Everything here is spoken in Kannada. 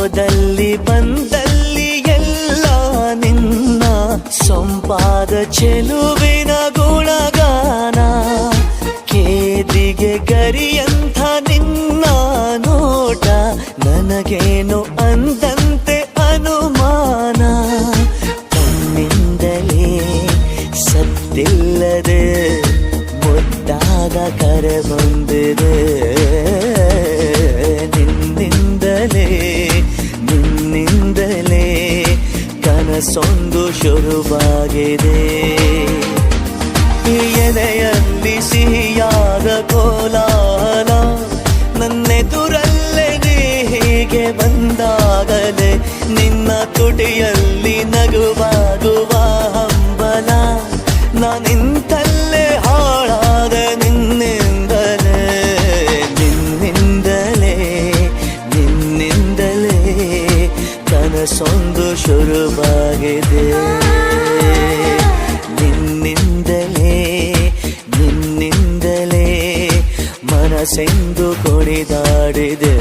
ಹೋದಲ್ಲಿ ಬಂದಲ್ಲಿ ಎಲ್ಲ ನಿನ್ನ ಸೊಂಪಾದ ಚೆಲುವಿನ ಗುಣಗಾನ. ಕೇದಿಗೆ ಗರಿಯಂಥ ನಿನ್ನ ನೋಟ ನನಗೇನು ಅಂದಂತೆ ಅನುಮಾನ. ಕಣ್ಣಿಂದಲೇ ಸತ್ತಿಲ್ಲದೆ ಮುದ್ದಾದ ಕರೆ ಬಂದಿದೆ. ನಿನ್ನಿಂದಲೇ ಕನಸೊಂದು ಶುರುವಾಗಿದೆ. ಎದೆಯಲ್ಲಿ ಸಿಹಿಯಾದ ಕೋಲಾಹಲ ನನ್ನೆದುರಲ್ಲೇ ನೀ ಹೀಗೆ ಬಂದಾಗಲೇ ನಿನ್ನ ತುಟಿಯಲ್ಲಿ ನಗುವಾಗುವ ಹಂಬಲ. ನಾನಿಂತಲ್ಲೇ ಹಾಳಾದ ನಿನ್ನಿಂದಲೇ ಕನಸೊಂದು ಶುರುವಾಗಿದೆ. ನಿನ್ನಿಂದಲೇ ಮನಸ್ಸೆಂದು ಕುಣಿದಾಡಿದೆ.